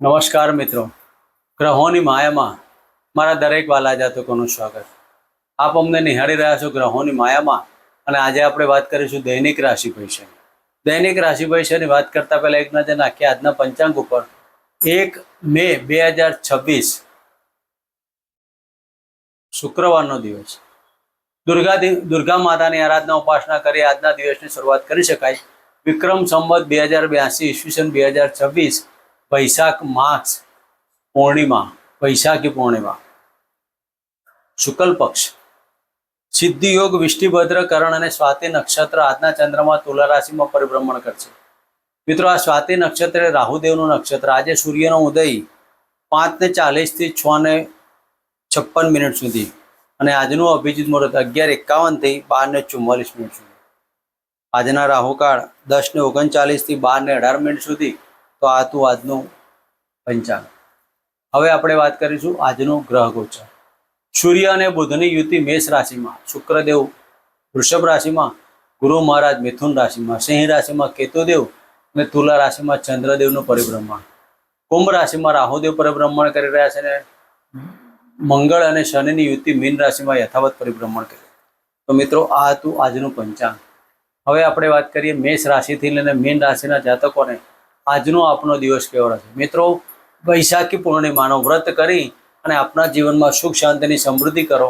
નમસ્કાર મિત્રો, ગ્રહોની માયામાં મારા દરેક વાલા જાતકોનું સ્વાગત. આપ અમને નિહાળી રહ્યા છો ગ્રહોની માયામાં, અને આજે આપણે વાત કરીશું દૈનિક રાશિ ભવિષ્ય. દૈનિક રાશિ ભવિષ્યની વાત કરતા પહેલા એક નજર નાખીએ આજના પંચાંગ ઉપર. 1 મે 2026 શુક્રવારનો દિવસ. દુર્ગા માતાની આરાધના ઉપાસના કરી આજના દિવસની શરૂઆત કરી શકાય. વિક્રમ સંવત 2082 ઈસવીસન 2026 વૈશાખ માસ પૂર્ણિમા, વૈશાખી પૂર્ણિમા, શુક્લ પક્ષ, સિદ્ધિ યોગ, વિષ્ટિભદ્ર કરણ અને સ્વાતિ નક્ષત્ર આજના ચંદ્રમાં તુલા રાશિમાં પરિભ્રમણ કરશે. મિત્રો, આ સ્વાતિ નક્ષત્ર એ રાહુદેવનું નક્ષત્ર. આજે સૂર્યનો ઉદય 5:40 થી 6:56 સુધી અને આજનું અભિજીત મુહૂર્ત 11:51 થી 12:44 સુધી. આજના રાહુકાળ 10:39 થી 12:18 સુધી. તો આ હતું આજનું પંચાંગ. હવે આપણે વાત કરીશું આજનું ગ્રહ ગોચર. સૂર્ય અને બુધની યુતિ મેષ રાશિમાં, શુક્રદેવ વૃષભ રાશિમાં, ગુરુ મહારાજ મિથુન રાશિમાં, સિંહ રાશિમાં કેતુદેવ અને તુલા રાશિમાં ચંદ્રદેવનું પરિભ્રમણ. કુંભ રાશિમાં રાહુદેવ પરિભ્રમણ કરી રહ્યા છે અને મંગળ અને શનિની યુતિ મીન રાશિમાં યથાવત પરિભ્રમણ કરે. તો મિત્રો, આ હતું આજનું પંચાંગ. હવે આપણે વાત કરીએ મેષ રાશિથી લઈને મીન રાશિના જાતકોને આજનો આપનો દિવસ કેવો રહેશે. મિત્રો, વૈશાખી પૂર્ણિમાનો વ્રત કરી અને આપના જીવનમાં સુખ શાંતિની સમૃદ્ધિ કરો.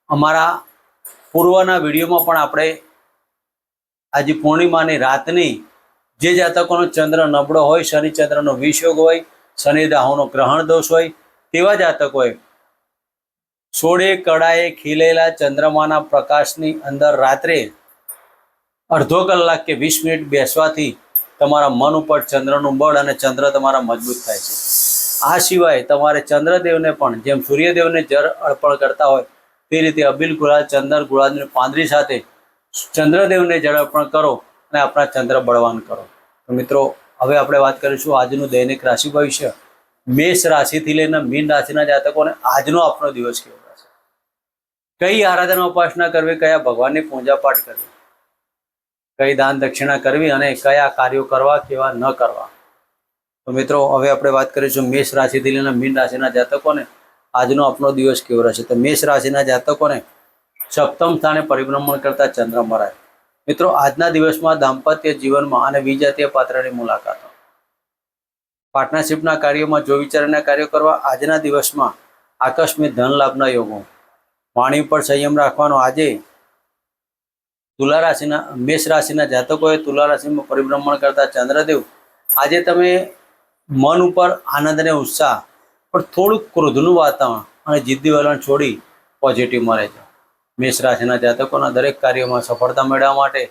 અમારા પૂર્વના વિડીયોમાં પણ આપણે આજે પૂર્ણિમાની રાતની જે જાતકોનો ચંદ્ર નબળો હોય, શનિ ચંદ્રનો વિષયોગ હોય, શનિ રાહુનો ગ્રહણ દોષ હોય, તેવા જાતકોએ 16 કળાએ ખીલેલા ચંદ્રમાના પ્રકાશની અંદર રાત્રે અડધો કલાક કે 20 મિનિટ બેસવાથી તમારા મન ઉપર ચંદ્રનું બળ અને ચંદ્ર તમારા મજબૂત થાય છે. આ સિવાય તમારે ચંદ્રદેવને પણ જેમ સૂર્યદેવને જળ અર્પણ કરતા હોય તે રીતે અબીલ ગુલાલ, ચંદન, ગુલાબની પાંદડી સાથે ચંદ્રદેવને જળ અર્પણ કરો અને આપણા ચંદ્ર બળવાન કરો. તો મિત્રો, હવે આપણે વાત કરીશું આજનું દૈનિક રાશિ ભવિષ્ય. મેષ રાશિથી લઈને મીન રાશિના જાતકોને આજનો આપનો દિવસ કેવો રહેશે. કઈ આરાધના ઉપાસના કરવી, કયા ભગવાનની પૂજા પાઠ કરવી, કઈ દાન દક્ષિણા કરવી અને કયા કાર્યો કરવા, કેવા ન કરવા. તો મિત્રો, હવે આપણે વાત કરીશું મેષ રાશિથી લઈને મીન રાશિના જાતકોને આજનો આપનો દિવસ કેવો રહેશે. તો મેષ રાશિના જાતકોને સપ્તમ સ્થાને પરિભ્રમણ કરતા ચંદ્ર મહારાજ. મિત્રો, આજના દિવસમાં દાંપત્ય જીવનમાં અને વિજાતીય પાત્રની મુલાકાતો, પાર્ટનરશિપના કાર્યોમાં જો વિચારીને કાર્યો કરવા. આજના દિવસમાં આકસ્મિક ધન લાભના યોગો. વાણી પર સંયમ રાખવાનો. આજે તુલા રાશિના મેષ રાશિના જાતકોએ તુલા રાશિમાં પરિભ્રમણ કરતા ચંદ્રદેવ આજે તમે મન ઉપર આનંદ અને ઉત્સાહ પણ થોડુંક ક્રોધનું વાતાવરણ અને જિદ્દી વલણ છોડી પોઝિટિવમાં રહેજો. મેષ રાશિના જાતકોના દરેક કાર્યોમાં સફળતા મેળવવા માટે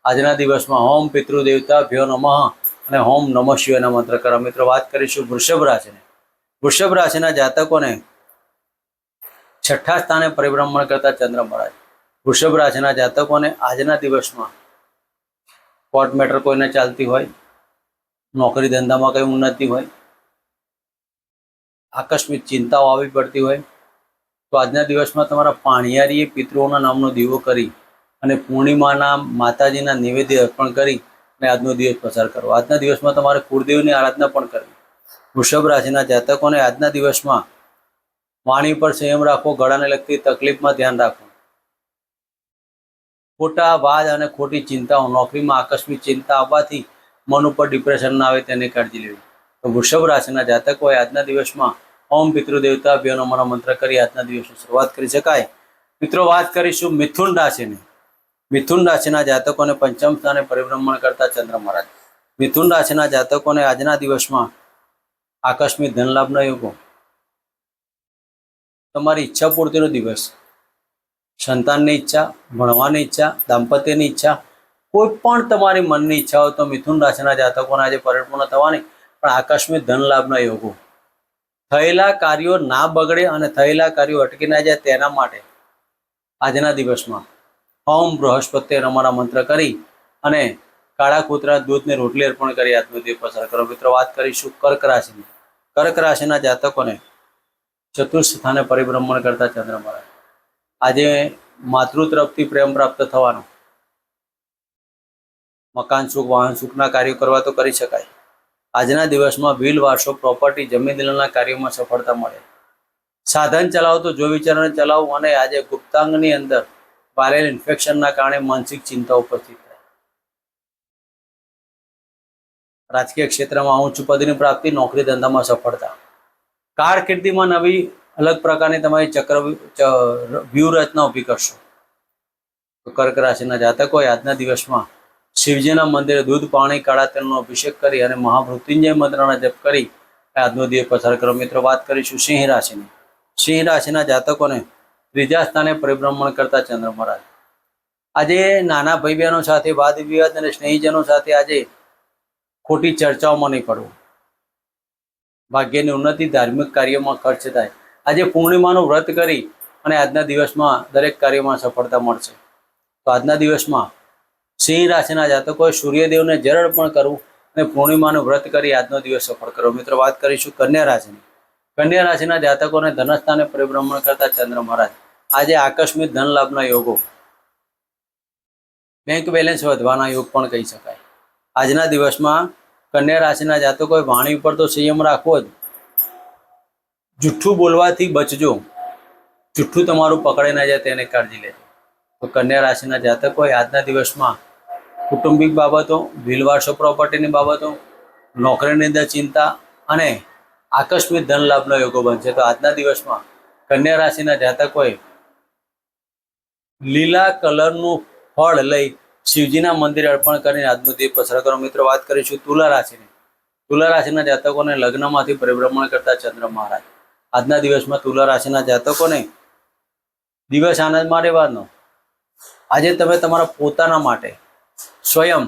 આજના દિવસમાં હોમ પિતૃદેવતાભ્યો નમઃ અને હોમ નમઃ શિવાયના મંત્ર કરો. મિત્રો, વાત કરીશું વૃષભ રાશિને. વૃષભ રાશિના જાતકોને 6ઠ્ઠા સ્થાને પરિભ્રમણ કરતા ચંદ્ર મહારાજ. વૃષભ રાશિના જાતકોને આજના દિવસમાં કોર્ટ મેટર કોઈને ચાલતી હોય, નોકરી ધંધામાં કંઈ ઉન્નતિ હોય, આકસ્મિક ચિંતાઓ આવી પડતી હોય, તો આજના દિવસમાં તમારા પાણિયારીએ પિતૃઓના નામનો દીવો કરી અને પૂર્ણિમાના માતાજીના નિવેદ્ય અર્પણ કરી અને આજનો દિવસ પસાર કરો. આજના દિવસમાં તમારે કુળદેવની આરાધના પણ કરવી. વૃષભ રાશિના જાતકોને આજના દિવસમાં વાણી પર સંયમ રાખવો, ગળાને લગતી તકલીફમાં ધ્યાન રાખવું, ખોટા વાદ અને ખોટી ચિંતાઓ, નોકરીમાં આકસ્મિક ચિંતા આવવાથી મન ઉપર ડિપ્રેશન ના આવે તેની કાળજી લેવી. તો વૃષભ રાશિના જાતકોએ આજના દિવસમાં ઓમ પિતૃદેવતાભ્યો નમઃ મંત્ર કરી આજના દિવસની શરૂઆત કરી શકાય. મિત્રો, વાત કરીશું મિથુન રાશિની. મિથુન રાશિના જાતકોને પંચમ સ્થાને પરિભ્રમણ કરતા ચંદ્ર મહારાજ. મિથુન રાશિના જાતકોને આજના દિવસમાં આકસ્મિક ધનલાભના યોગો, તમારી ઈચ્છા પૂર્તિનો દિવસ, સંતાનની ઈચ્છા, ભણવાની ઈચ્છા, દાંપત્યની ઈચ્છા, કોઈ પણ તમારી મનની ઈચ્છા હોય તો મિથુન રાશિના જાતકોને આજે પરિપૂર્ણ થવાની. પણ આકસ્મિક ધન લાભના યોગો, થયેલા કાર્યો ના બગડે અને થયેલા કાર્યો અટકી ના જાય તેના માટે આજના દિવસમાં ઓમ બૃહસ્પતિ નમઃના મંત્ર કરી અને કાળા કૂતરા દૂધની રોટલી અર્પણ કરી આજનો દિવસ પસાર કરો. મિત્રો, વાત કરીશું કર્ક રાશિની. કર્ક રાશિના જાતકોને ચતુર્થ સ્થાને પરિભ્રમણ કરતા ચંદ્ર મહારાજ. આજે માતૃ તરફથી પ્રેમ પ્રાપ્ત થવાનો, મકાન સુખ, વાહન સુખના કાર્યો કરવા તો કરી શકાય. આજના દિવસમાં વ્હીલ વારસો પ્રોપર્ટી જમીન દિલના કાર્યોમાં સફળતા મળે. સાધન ચલાવો તો જો વિચારને ચલાવો. અને આજે ગુપ્તાંગની અંદર વાયરલ ઇન્ફેક્શનના કારણે માનસિક ચિંતા ઉપસ્થિત થાય. રાજકીય ક્ષેત્રમાં ઉચ્ચ પદની પ્રાપ્તિ, નોકરી ધંધામાં સફળતા. કારકિર્દીમાં નવી અલગ પ્રકારની તમારી વ્યૂહરચના ઊભી કરશો. તો કર્ક રાશિના જાતકોએ આજના દિવસમાં શિવજીના મંદિરે દૂધ, પાણી, કાળા તેલનો અભિષેક કરી અને મહામૃત્યુંજય મંત્રના જપ કરી આજનો દિવસ પસાર કરો. મિત્રો, વાત કરીશું સિંહ રાશિની. સિંહ રાશિના જાતકોને ત્રીજા સ્થાને પરિભ્રમણ કરતા ચંદ્ર મહારાજ. આજે નાના ભાઈ બહેનો સાથે વાદ વિવાદ અને સ્નેહીજનો સાથે આજે ખોટી ચર્ચાઓમાં નહીં પડવું. ભાગ્યની ઉન્નતિ, ધાર્મિક કાર્યોમાં ખર્ચ થાય. આજે પૂર્ણિમાનું વ્રત કરી અને આજના દિવસમાં દરેક કાર્યમાં સફળતા મળશે. તો આજના દિવસમાં સિંહ રાશિના જાતકોએ સૂર્યદેવને જળ અર્પણ કરવું અને પૂર્ણિમાનું વ્રત કરી આજનો દિવસ સફળ કરો. મિત્રો, વાત કરીશું કન્યા રાશિની. કન્યા રાશિના જાતકોને ધનસ્થાને પરિભ્રમણ કરતા ચંદ્ર મહારાજ. આજે આકસ્મિક ધન લાભના યોગો, બેંક બેલેન્સ વધવાના યોગ પણ કહી શકાય. આજના દિવસમાં કન્યા રાશિના જાતકોએ વાણી ઉપર તો સંયમ રાખવો જ. જુઠ્ઠું બોલવાથી બચજો. જુઠ્ઠું તમારું પકડાઈ ના જાય તેને કાળજી લેજો. તો કન્યા રાશિના જાતકોએ આજના દિવસમાં કુટુંબિક બાબતો, વ્હીલ વારસો પ્રોપર્ટીની બાબતો, નોકરીની અંદર ચિંતા અને આકસ્મિક ધન લાભનો યોગો બનશે. તો આજના દિવસમાં કન્યા રાશિના જાતકોએ લીલા કલરનું ફળ લઈ શિવજીના મંદિરે અર્પણ કરીને આજનો દિવસ પસાર કરો. મિત્રો, વાત કરીશું તુલા રાશિની. તુલા રાશિના જાતકોને લગ્નમાંથી પરિભ્રમણ કરતા ચંદ્ર મહારાજ. આજના દિવસમાં તુલા રાશિના જાતકોને દિવસ આનંદમાં રહેવાનો. આજે તમે તમારા પોતાના માટે સ્વયં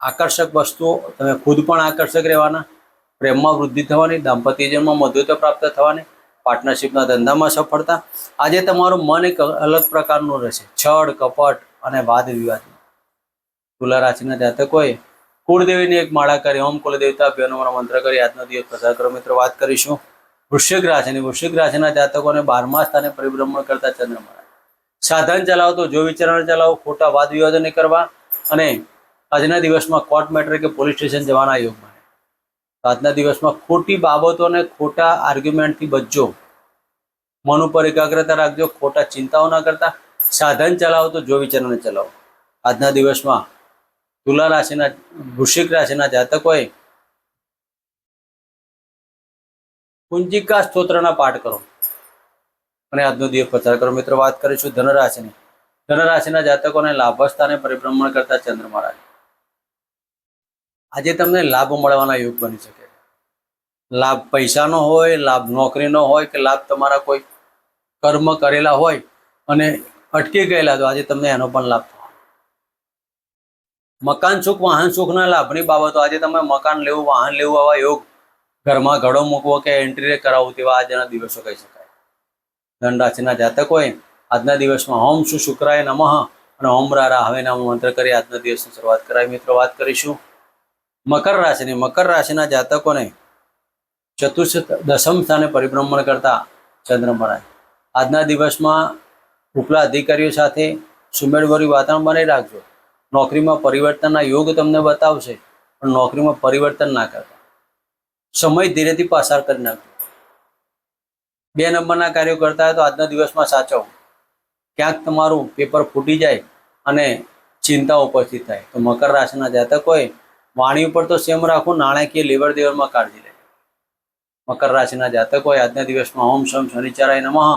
આકર્ષક વસ્તુઓ, તમે ખુદ પણ આકર્ષક રહેવાના, પ્રેમમાં વૃદ્ધિ થવાની, દાંપત્ય જીવનમાં મધુરતા પ્રાપ્ત થવાની, પાર્ટનરશિપના ધંધામાં સફળતા. આજે તમારું મન એક અલગ પ્રકારનું રહેશે. છળ, કપટ અને વાદ વિવાદ. તુલા રાશિના જાતકોએ કુળદેવીની એક માળા કરી ઓમ કુલદેવતા અભ્યનો મંત્ર કરી આજનો દિવસ પસાર કરો. મિત્રો, વાત કરીશું વૃશ્ચિક રાશિની. વૃશ્ચિક રાશિના જાતકોને 12મા સ્થાને પરિભ્રમણ કરતા ચંદ્ર મહારાજ. સાધન ચલાવો તો જો વિચારણા ચલાવો. ખોટા વાદ વિવાદો નહીં કરવા અને આજના દિવસમાં કોર્ટ મેટર કે પોલીસ સ્ટેશન જવાના યોગ બને. આજના દિવસમાં ખોટી બાબતોને ખોટા આર્ગ્યુમેન્ટથી બચજો. મન ઉપર એકાગ્રતા રાખજો. ખોટા ચિંતાઓ ના કરતા. સાધન ચલાવો તો જો વિચારને ચલાવો. આજના દિવસમાં તુલા રાશિના વૃશ્ચિક રાશિના જાતકોએ કુંજિકા સ્તોત્રના પાઠ કરો અને આજનો દિવસ પસાર કરો. મિત્રો, વાત કરીશું ધનરાશિની. ધનરાશિના જાતકોને લાભસ્થાને પરિભ્રમણ કરતા ચંદ્ર મહારાજ. આજે તમને લાભ મળવાના યોગ બની શકે. લાભ પૈસાનો હોય, લાભ નોકરીનો હોય કે લાભ તમારા કોઈ કર્મ કરેલા હોય અને અટકી ગયેલા, તો આજે તમને એનો પણ લાભ થવાનો. મકાન સુખ, વાહન સુખના લાભની બાબતો. આજે તમે મકાન લેવું, વાહન લેવું, આવા યોગ, ઘરમાં ઘડો મૂકવો કે એન્ટ્રી કરાવવું, તેવા આજના દિવસો કહી શકાય. ધન રાશિના જાતકોએ આજના દિવસમાં ઓમ શુક્રાય નમઃ અને ઓમ રારા હવે નામ મંત્ર કરી આજના દિવસની શરૂઆત કરાય. મિત્રો, વાત કરીશું મકર રાશિની. મકર રાશિના જાતકોને દસમ સ્થાને પરિભ્રમણ કરતા ચંદ્ર મહારાજ. આજના દિવસમાં ઉપલા અધિકારીઓ સાથે સુમેળભર્યું વાતાવરણ બનાવી રાખજો. નોકરીમાં પરિવર્તનના યોગ તમને બતાવશે, પણ નોકરીમાં પરિવર્તન ના કરતા. સમય ધીરેથી પસાર કરી નાખજો. 2 નંબરના કાર્યો કરતા હોય તો આજના દિવસમાં સાચવો. ક્યાંક તમારું પેપર ફૂટી જાય અને ચિંતા ઉપસ્થિત થાય. તો મકર રાશિના જાતકોએ વાણી ઉપર તો સેમ રાખવું, નાણાકીય લેવડ દેવડમાં કાળજી લે. મકર રાશિના જાતકોએ આજના દિવસમાં ઓમ શમ શનિચારાય નમઃ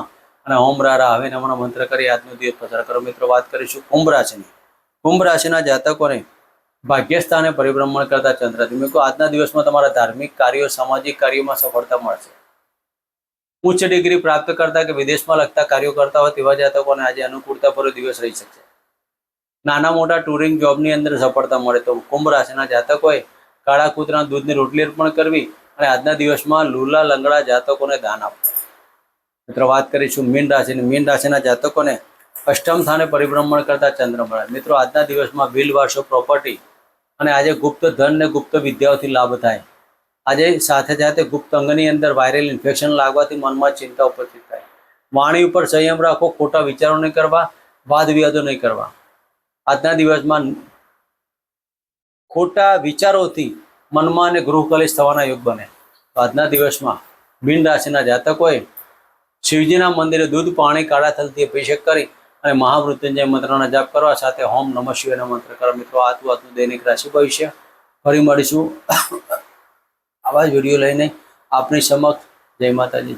અને ઓમ રારા હવે નમઃ મંત્ર કરી આજનો દિવસ પસાર કરો. મિત્રો, વાત કરીશું કુંભ રાશિની. કુંભ રાશિના જાતકોને ભાગ્યસ્થાને પરિભ્રમણ કરતા ચંદ્ર. મિત્રો, આજના દિવસમાં તમારા ધાર્મિક કાર્યો, સામાજિક કાર્યોમાં સફળતા મળશે. ઉચ્ચ ડિગ્રી પ્રાપ્ત કરતા કે વિદેશમાં લગતા કાર્યો કરતા હોય તેવા જાતકોને આજે અનુકૂળતાભર્યો દિવસ રહી શકશે. નાના મોટા ટુરિંગ જોબની અંદર સફળતા મળે. તો કુંભ રાશિના જાતકોએ કાળા કૂતરાના દૂધની રોટલી અર્પણ કરવી અને આજના દિવસમાં લૂલા લંગડા જાતકોને દાન આપવું. મિત્રો, વાત કરીશું મીન રાશિની. મીન રાશિના જાતકોને અષ્ટમ સ્થાને પરિભ્રમણ કરતા ચંદ્ર મળે. મિત્રો, આજના દિવસમાં વ્હીલ વારસો પ્રોપર્ટી અને આજે ગુપ્ત ધન ને ગુપ્ત વિદ્યાઓથી લાભ થાય. આજે સાથે સાથે ગુપ્ત અંગની અંદર વાયરલ ઇન્ફેક્શન લાગવાથી મનમાં ચિંતા ઉપસ્થિત થાય. વાણી ઉપર સંયમ રાખો. ખોટા વિચારો નહીં કરવા, વાદ વિવાદો નહીં કરવા. આજના દિવસમાં ખોટા વિચારોથી મનમાં અને ગૃહ કલેશ થવાના યોગ બને. તો આજના દિવસમાં મીન રાશિના જાતકોએ શિવજીના મંદિરે દૂધ, પાણી, કાળા તલથી અભિષેક કરી અને મહામૃત્યુંજય મંત્રના જાપ કરવા સાથે ઓમ નમઃ શિવાયના મંત્ર કરો. મિત્રો, આજનું દૈનિક રાશિ ભવિષ્ય. ફરી મળીશું આવા જ વિડીયો લઈને આપની સમક્ષ. જય માતાજી.